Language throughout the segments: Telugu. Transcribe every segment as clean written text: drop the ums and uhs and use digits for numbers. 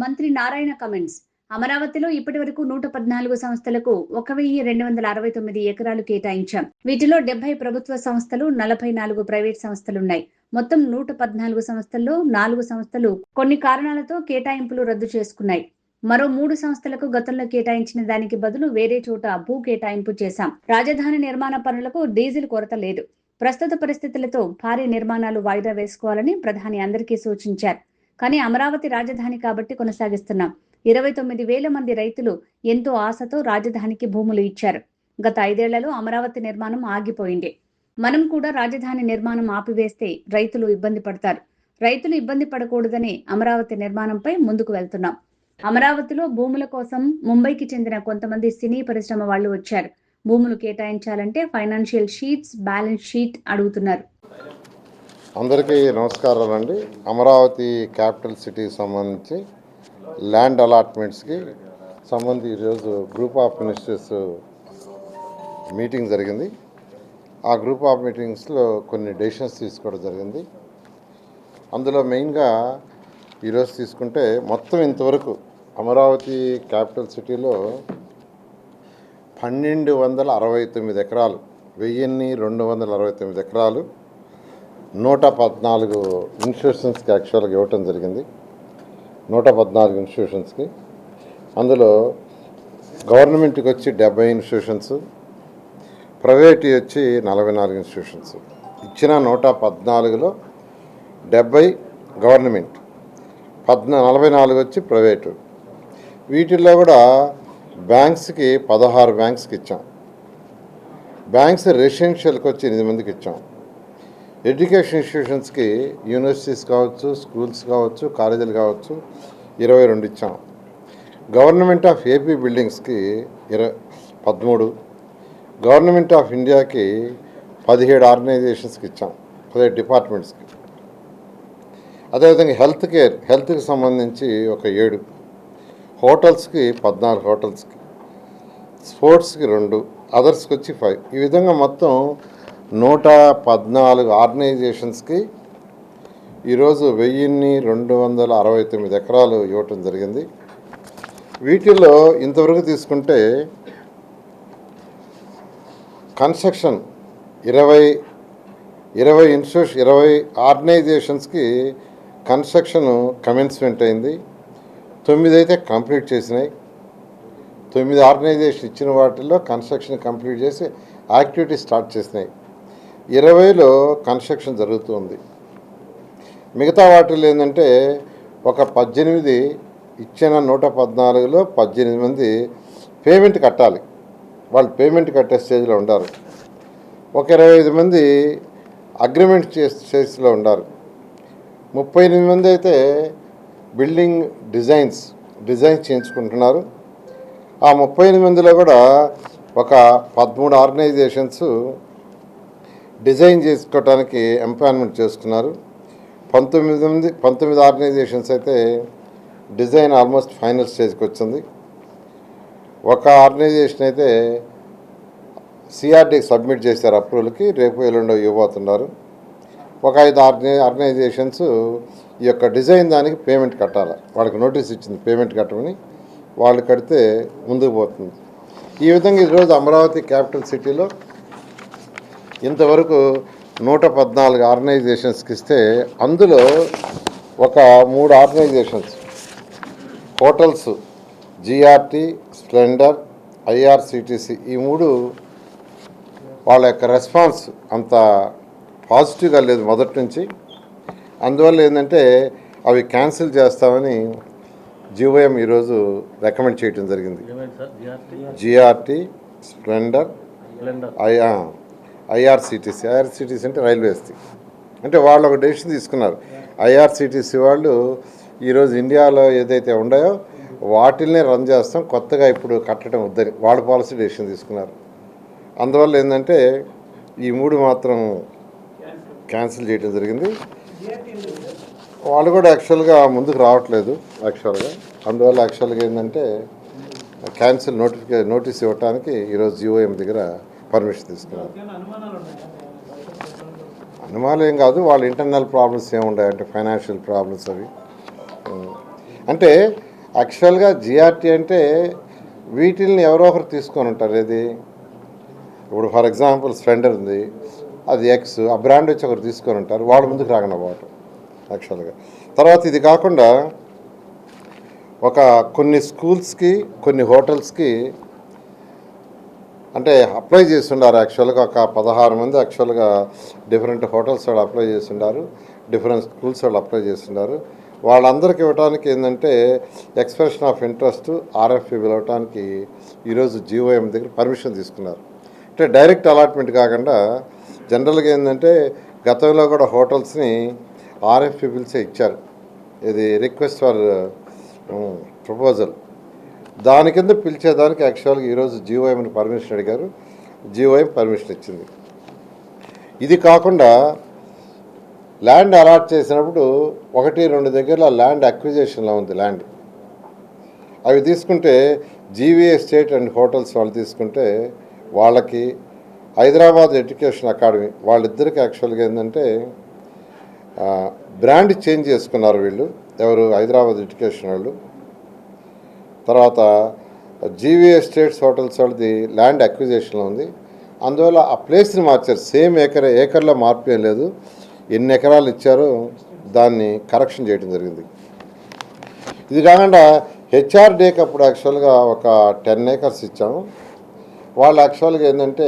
మంత్రి నారాయణ కమెంట్స్. అమరావతిలో ఇప్పటివరకు 114 సంస్థలకు 1,269 ఎకరాలు కేటాయించాం. వీటిలో 70 ప్రభుత్వ సంస్థలు, 44 ప్రైవేట్ సంస్థలున్నాయి. మొత్తం 114 సంస్థల్లో 4 సంస్థలు కొన్ని కారణాలతో కేటాయింపులు రద్దు చేసుకున్నాయి. మరో 3 సంస్థలకు గతంలో కేటాయించిన దానికి బదులు వేరే చోట భూ కేటాయింపు చేశాం. రాజధాని నిర్మాణ పనులకు డీజిల్ కొరత లేదు. ప్రస్తుత పరిస్థితులతో భారీ నిర్మాణాలు వాయిదా వేసుకోవాలని ప్రధాని అందరికీ సూచించారు. కానీ అమరావతి రాజధాని కాబట్టి కొనసాగిస్తున్నాం. 29,000 మంది రైతులు ఎంతో ఆశతో రాజధానికి భూములు ఇచ్చారు. గత 5 ఏళ్లలో అమరావతి నిర్మాణం ఆగిపోయింది. మనం కూడా రాజధాని నిర్మాణం ఆపివేస్తే రైతులు ఇబ్బంది పడతారు. రైతులు ఇబ్బంది పడకూడదని అమరావతి నిర్మాణంపై ముందుకు వెళ్తున్నాం. అమరావతిలో భూముల కోసం ముంబైకి చెందిన కొంతమంది సినీ పరిశ్రమ వాళ్ళు వచ్చారు. భూములు కేటాయించాలంటే ఫైనాన్షియల్ షీట్స్, బ్యాలెన్స్ షీట్ అడుగుతున్నారు. అందరికీ నమస్కారాలండి. అమరావతి క్యాపిటల్ సిటీకి సంబంధించి ల్యాండ్ అలాట్మెంట్స్కి సంబంధించి ఈరోజు గ్రూప్ ఆఫ్ మినిస్టర్స్ మీటింగ్ జరిగింది. ఆ గ్రూప్ ఆఫ్ మీటింగ్స్లో కొన్ని డెసిషన్స్ తీసుకోవడం జరిగింది. అందులో మెయిన్గా ఈరోజు తీసుకుంటే మొత్తం ఇంతవరకు అమరావతి క్యాపిటల్ సిటీలో 1,269 ఎకరాలు, 1,269 ఎకరాలు 114 ఇన్స్టిట్యూషన్స్కి యాక్చువల్గా ఇవ్వటం జరిగింది. 114 ఇన్స్టిట్యూషన్స్కి. అందులో గవర్నమెంట్కి వచ్చి 70 ఇన్స్టిట్యూషన్స్, ప్రైవేట్ వచ్చి 44 ఇన్స్టిట్యూషన్స్. ఇచ్చిన 114లో 70 గవర్నమెంట్, 44 వచ్చి ప్రైవేటు. వీటిల్లో కూడా బ్యాంక్స్కి 16 బ్యాంక్స్కి ఇచ్చాం. బ్యాంక్స్ రెసిడెన్షియల్కి వచ్చి 8 మందికి ఇచ్చాం. ఎడ్యుకేషన్ ఇన్స్టిట్యూషన్స్కి యూనివర్సిటీస్ కావచ్చు, స్కూల్స్ కావచ్చు, కాలేజీలు కావచ్చు 22 ఇచ్చాం. గవర్నమెంట్ ఆఫ్ ఏపీ బిల్డింగ్స్కి 13, గవర్నమెంట్ ఆఫ్ ఇండియాకి 17 ఆర్గనైజేషన్స్కి ఇచ్చాం, 17 డిపార్ట్మెంట్స్కి. అదేవిధంగా హెల్త్కి సంబంధించి ఒక 7, హోటల్స్కి 14 హోటల్స్కి, స్పోర్ట్స్కి 2, అదర్స్కి వచ్చి 5. ఈ విధంగా మొత్తం 114 ఆర్గనైజేషన్స్కి ఈరోజు 1,269 ఎకరాలు ఇవ్వటం జరిగింది. వీటిల్లో ఇంతవరకు తీసుకుంటే కన్స్ట్రక్షన్ 20 ఆర్గనైజేషన్స్కి కన్స్ట్రక్షన్ కమెన్స్మెంట్ అయింది. 9 అయితే కంప్లీట్ చేసినాయి. 9 ఆర్గనైజేషన్ ఇచ్చిన వాటిల్లో కన్స్ట్రక్షన్ కంప్లీట్ చేసి యాక్టివిటీ స్టార్ట్ చేసినాయి. 20లో కన్స్ట్రక్షన్ జరుగుతుంది. మిగతా వాటిల్లో ఏంటంటే ఒక 18 ఇచ్చిన 114లో 18 మంది పేమెంట్ కట్టాలి. వాళ్ళు పేమెంట్ కట్టే స్టేజ్లో ఉండారు. ఒక 25 మంది అగ్రిమెంట్ స్టేజ్లో ఉండారు. 38 మంది అయితే బిల్డింగ్ డిజైన్స్ చేయించుకుంటున్నారు. ఆ 38 మందిలో కూడా ఒక 13 ఆర్గనైజేషన్స్ డిజైన్ చేసుకోవటానికి ఎంపానల్మెంట్ చేసుకున్నారు. 19 ఆర్గనైజేషన్స్ అయితే డిజైన్ ఆల్మోస్ట్ ఫైనల్ స్టేజ్కి వచ్చింది. ఒక ఆర్గనైజేషన్ అయితే సిఆర్డీకి సబ్మిట్ చేశారు అప్రూవల్కి, రేపు ఎల్లుండో ఇవ్వబోతున్నారు. ఒక 5 ఆర్గనైజేషన్స్ ఈ యొక్క డిజైన్ దానికి పేమెంట్ కట్టాలి. వాళ్ళకి నోటీస్ ఇచ్చింది పేమెంట్ కట్టమని. వాళ్ళు కడితే ముందుకు పోతుంది. ఈ విధంగా ఈరోజు అమరావతి క్యాపిటల్ సిటీలో ఇంతవరకు 114 ఆర్గనైజేషన్స్కి ఇస్తే అందులో ఒక 3 organisations hotels, GRT, Splendor, IRCTC, ఈ 3 వాళ్ళ యొక్క రెస్పాన్స్ అంత పాజిటివ్గా లేదు మొదటి నుంచి. అందువల్ల ఏంటంటే అవి క్యాన్సిల్ చేస్తామని జీఓఎం ఈరోజు రికమెండ్ చేయడం జరిగింది. జిఆర్టీ, స్ప్లెండర్, ఐఆర్సిటిసి అంటే రైల్వేస్ది. అంటే వాళ్ళు ఒక డెసిషన్ తీసుకున్నారు. ఐఆర్సిటిసి వాళ్ళు ఈరోజు ఇండియాలో ఏదైతే ఉన్నాయో వాటిల్నే రన్ చేస్తాం, కొత్తగా ఇప్పుడు కట్టడం వద్దని వాళ్ళ పాలసీ డెసిషన్ తీసుకున్నారు. అందువల్ల ఏంటంటే ఈ 3 మాత్రం క్యాన్సిల్ చేయడం జరిగింది. వాళ్ళు కూడా యాక్చువల్గా ముందుకు రావట్లేదు యాక్చువల్గా. అందువల్ల యాక్చువల్గా ఏంటంటే క్యాన్సిల్ నోటీస్ ఇవ్వడానికి ఈరోజు జీఓఎం దగ్గర పర్మిషన్ తీసుకున్నారు. అనుమానం ఏం కాదు, వాళ్ళ ఇంటర్నల్ ప్రాబ్లమ్స్ ఏముంటాయి అంటే ఫైనాన్షియల్ ప్రాబ్లమ్స్ అవి. అంటే యాక్చువల్గా జిఆర్టీ అంటే వీటిల్ని ఎవరో ఒకరు తీసుకొని ఉంటారు. ఇది ఇప్పుడు ఫర్ ఎగ్జాంపుల్ స్ప్లెండర్ ఉంది, అది ఎక్స్, ఆ బ్రాండ్ వచ్చి ఒకరు తీసుకొని ఉంటారు, వాళ్ళ ముందుకు రాకుండా పోవటం యాక్చువల్గా. తర్వాత ఇది కాకుండా కొన్ని స్కూల్స్కి కొన్ని హోటల్స్కి అంటే అప్లై చేస్తున్నారు. యాక్చువల్గా ఒక 16 మంది యాక్చువల్గా డిఫరెంట్ హోటల్స్ వాళ్ళు అప్లై చేస్తున్నారు, డిఫరెంట్ స్కూల్స్ వాళ్ళు అప్లై చేస్తున్నారు. వాళ్ళందరికీ ఇవ్వడానికి ఏంటంటే ఎక్స్ప్రెషన్ ఆఫ్ ఇంట్రెస్ట్ ఆర్ఎఫ్పి పిలవటానికి ఈరోజు జీఓఎం దగ్గర పర్మిషన్ తీసుకున్నారు. అంటే డైరెక్ట్ అలాట్మెంట్ కాకుండా జనరల్గా ఏంటంటే గతంలో కూడా హోటల్స్ని ఆర్ఎఫ్పి పిలిచే ఇచ్చారు, ఇది రిక్వెస్ట్ ఫర్ ప్రపోజల్, దాని కింద పిలిచేదానికి యాక్చువల్గా ఈరోజు జీఓఎంని పర్మిషన్ అడిగారు, జీఓఎం పర్మిషన్ ఇచ్చింది. ఇది కాకుండా ల్యాండ్ అలాట్ చేసినప్పుడు 1-2 దగ్గరలో ల్యాండ్ అక్విజిషన్లో ఉంది ల్యాండ్, అవి తీసుకుంటే జీవీఏ ఎస్టేట్ అండ్ హోటల్స్ వాళ్ళు తీసుకుంటే వాళ్ళకి హైదరాబాద్ ఎడ్యుకేషన్ అకాడమీ వాళ్ళిద్దరికి యాక్చువల్గా ఏంటంటే బ్రాండ్ చేంజ్ చేసుకున్నారు వీళ్ళు, ఎవరు హైదరాబాద్ ఎడ్యుకేషన్ వాళ్ళు. తర్వాత జీవీఏ ఎస్టేట్స్ హోటల్స్ వాళ్ళది ల్యాండ్ అక్విజిషన్లో ఉంది, అందువల్ల ఆ ప్లేస్ని మార్చారు. సేమ్ ఏకర్లో మార్పు ఏం లేదు, ఎన్ని ఎకరాలు ఇచ్చారో దాన్ని కరెక్షన్ చేయడం జరిగింది. ఇది కాకుండా హెచ్ఆర్డీకి అప్పుడు యాక్చువల్గా ఒక 10 acres ఇచ్చాము, వాళ్ళు యాక్చువల్గా ఏంటంటే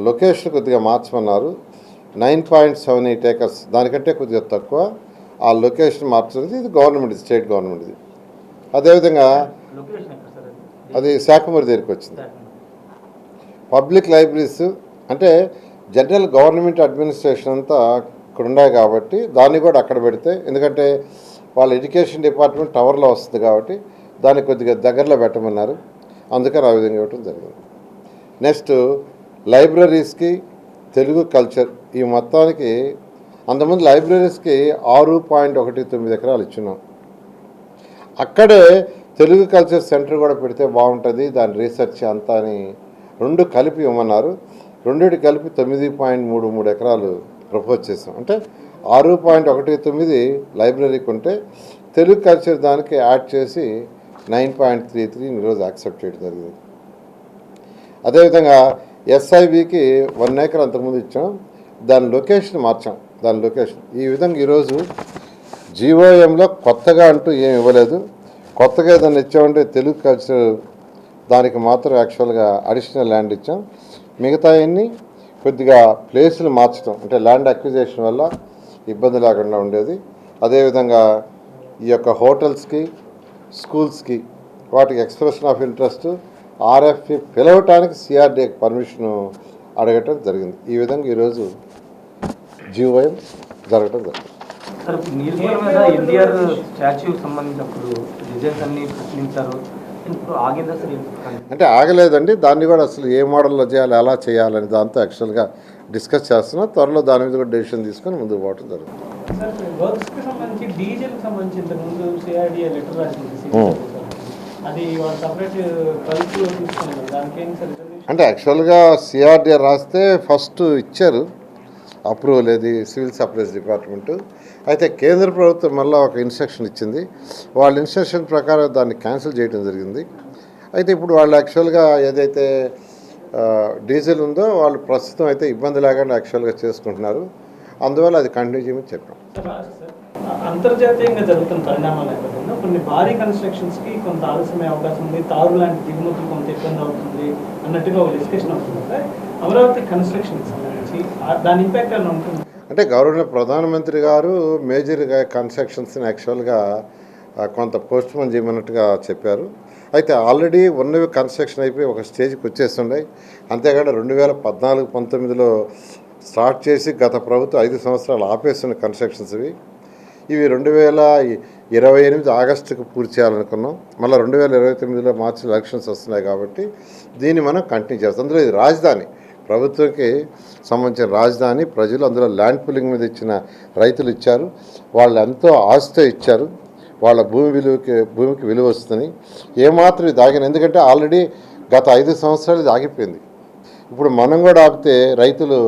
లొకేషన్ కొద్దిగా మార్చమన్నారు, 9.78 acres, దానికంటే కొద్దిగా తక్కువ ఆ లొకేషన్ మార్చింది. ఇది గవర్నమెంట్, స్టేట్ గవర్నమెంట్ది. అదేవిధంగా అది శాఖమూరి దగ్గరికి వచ్చింది. పబ్లిక్ లైబ్రరీస్ అంటే జనరల్ గవర్నమెంట్ అడ్మినిస్ట్రేషన్ అంతా ఇక్కడ ఉన్నాయి కాబట్టి దాన్ని కూడా అక్కడ పెడితే, ఎందుకంటే వాళ్ళ ఎడ్యుకేషన్ డిపార్ట్మెంట్ టవర్లో వస్తుంది కాబట్టి దాన్ని కొద్దిగా దగ్గరలో పెట్టమన్నారు, అందుకని ఆ విధంగా ఇవ్వటం జరిగింది. నెక్స్ట్ లైబ్రరీస్కి తెలుగు కల్చర్ ఈ మొత్తానికి అంతమంది లైబ్రరీస్కి 6.19 ఎకరాలు ఇచ్చున్నాం. అక్కడే తెలుగు కల్చర్ సెంటర్ కూడా పెడితే బాగుంటుంది, దాని రీసెర్చ్ అంతా అని 2 కలిపి ఇవ్వమన్నారు. 2 కలిపి 9.33 ఎకరాలు ప్రపోజ్ చేసాం. అంటే 6.19 లైబ్రరీకి ఉంటే తెలుగు కల్చర్ దానికి యాడ్ చేసి 9.33 ఈరోజు యాక్సెప్ట్ చేయడం జరిగింది. అదేవిధంగా ఎస్ఐబికి 1 acre అంతకుముందు ఇచ్చాం, దాని లొకేషన్ మార్చాం, దాని లొకేషన్. ఈ విధంగా ఈరోజు జీఓఎంలో కొత్తగా అంటూ ఏమి ఇవ్వలేదు. కొత్తగా ఏదైనా ఇచ్చామంటే తెలుగు కల్చర్ దానికి మాత్రం యాక్చువల్గా అడిషనల్ ల్యాండ్ ఇచ్చాం. మిగతా అన్ని కొద్దిగా ప్లేసులు మార్చడం, అంటే ల్యాండ్ అక్విజిషన్ వల్ల ఇబ్బంది లేకుండా ఉండేది. అదేవిధంగా ఈ యొక్క హోటల్స్కి స్కూల్స్కి వాటికి ఎక్స్ప్రెషన్ ఆఫ్ ఇంట్రెస్ట్ ఆర్ఎఫ్పి పిలవటానికి సిఆర్డీకి పర్మిషన్ అడగటం జరిగింది. ఈ విధంగా ఈరోజు జీఓఎం జరగటం జరిగింది. అంటే ఆగలేదండి, దాన్ని కూడా అసలు ఏ మోడల్లో చేయాలి, ఎలా చేయాలని దాంతో యాక్చువల్గా డిస్కస్ చేస్తున్నాం. త్వరలో దాని మీద కూడా డెసిషన్ తీసుకొని ముందుకు పోవడం జరుగుతుంది. అంటే యాక్చువల్గా సిఆర్డీ రాస్తే ఫస్ట్ ఇచ్చారు అప్రూవల్, ఏది సివిల్ సప్లైస్ డిపార్ట్మెంటు. అయితే కేంద్ర ప్రభుత్వం మళ్ళీ ఒక ఇన్స్ట్రక్షన్ ఇచ్చింది, వాళ్ళ ఇన్స్ట్రక్షన్ ప్రకారం దాన్ని క్యాన్సిల్ చేయడం జరిగింది. అయితే ఇప్పుడు వాళ్ళు యాక్చువల్గా ఏదైతే డీజిల్ ఉందో వాళ్ళు ప్రస్తుతం అయితే ఇబ్బంది లేకుండా యాక్చువల్గా చేసుకుంటున్నారు, అందువల్ల అది కంటిన్యూ చేయమని చెప్పాం. అంతర్జాతీయంగా జరుగుతున్న పరిణామాల నేపథ్యంలో కొన్ని భారీ కన్స్ట్రక్షన్స్కి కొంత ఆలస్యమయ్యే అవకాశం ఉంది, తారు లాంటి దిగుమతులు కొంత ఇబ్బంది అవుతుంది అన్నట్టుగా ఒక డిస్కషన్ అవుతుంది. అమరావతి కన్స్ట్రక్షన్కి సంబంధించి దాని ఇంపాక్ట్ అని ఉంటుంది. అంటే గౌరవ ప్రధానమంత్రి గారు మేజర్ కన్స్ట్రక్షన్స్ని యాక్చువల్గా కొంత పోస్ట్ పోన్ చేయమన్నట్టుగా చెప్పారు. అయితే ఆల్రెడీ ఉన్నవి కన్స్ట్రక్షన్ అయిపోయి ఒక స్టేజ్కి వచ్చేస్తున్నాయి. అంతేకాకుండా 2014-19లో స్టార్ట్ చేసి గత ప్రభుత్వం 5 సంవత్సరాలు ఆపేస్తున్న కన్స్ట్రక్షన్స్ ఇవి 2028 ఆగస్టుకు పూర్తి చేయాలనుకున్నాం. మళ్ళీ 2029లో మార్చి ఎలక్షన్స్ వస్తున్నాయి కాబట్టి దీన్ని మనం కంటిన్యూ చేస్తాం. అందులో ఇది రాజధాని, ప్రభుత్వంకి సంబంధించిన రాజధాని, ప్రజలు అందులో ల్యాండ్ పూలింగ్ మీద ఇచ్చిన రైతులు ఇచ్చారు, వాళ్ళు ఎంతో ఆస్తి ఇచ్చారు, వాళ్ళ భూమికి విలువ వస్తుంది. ఏమాత్రం ఇది ఆగిన, ఎందుకంటే ఆల్రెడీ గత 5 సంవత్సరాలు ఇది ఆగిపోయింది. ఇప్పుడు మనం కూడా ఆపితే రైతులు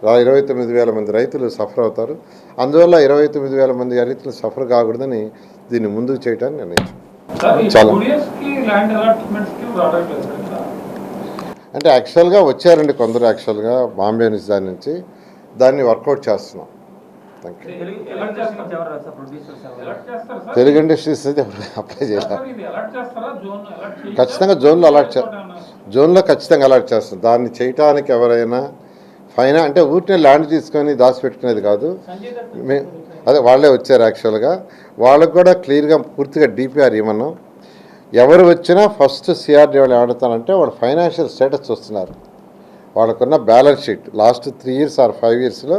29,000 మంది రైతులు సఫర్ అవుతారు. అందువల్ల 29,000 మంది రైతులు సఫర్ కాకూడదని దీన్ని ముందుకు చేయడానికి నిర్ణయించాం. చాలా ల్యాండ్ అలాట్మెంట్స్కి రావట్లేదు సార్ ఇంకా. అంటే యాక్చువల్గా వచ్చారండి కొందరు, యాక్చువల్గా బాంబే నుంచి దాని నుంచి దాన్ని వర్కౌట్ చేస్తున్నాం. Thank you. ఎలక్ట్ చేస్తారు సార్. తెలుగు ఇండస్ట్రీస్ అయితే అప్లై చేయాలి. సార్ ఇది ఎలక్ట్ చేస్తారా? జోన్ ఎలక్ట్ చేసి ఖచ్చితంగా జోన్లో జోన్లో ఖచ్చితంగా అలాట్ చేస్తాం. దాన్ని చేయటానికి ఎవరైనా అంటే ఊరినే ల్యాండ్ తీసుకొని దాచిపెట్టుకునేది కాదు. సంజయ్ దత్ మే అదే వాళ్ళే వచ్చారు యాక్చువల్గా. వాళ్ళకు కూడా క్లియర్గా పూర్తిగా డిపిఆర్ ఇవ్వమన్నాం. ఎవరు వచ్చినా ఫస్ట్ సిఆర్డీ వాళ్ళు ఏమడుతానంటే వాళ్ళు ఫైనాన్షియల్ స్టేటస్ చూస్తున్నారు. వాళ్ళకున్న balance sheet last 3 years or 5 yearsలో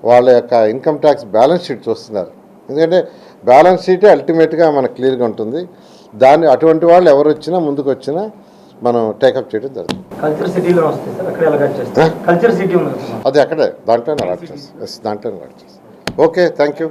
వాళ్ళ యొక్క ఇన్కమ్ ట్యాక్స్ బ్యాలెన్స్ షీట్ చూస్తున్నారు. ఎందుకంటే బ్యాలెన్స్ షీటే అల్టిమేట్గా మనకు క్లియర్గా ఉంటుంది. అటువంటి వాళ్ళు ఎవరు వచ్చినా ముందుకు వచ్చినా మనం టేకప్ చేయడం జరుగుతుంది. కల్చర్ సిటీలో వస్తాయి సార్, అక్కడ అలాట్ చేస్తారు. కల్చర్ సిటీ ఉంది అది అక్కడే దాంట్లోనే అలాట్ చేస్తాం. దాంట్లోనే అలాట్ చేస్తాం. Okay, thank you.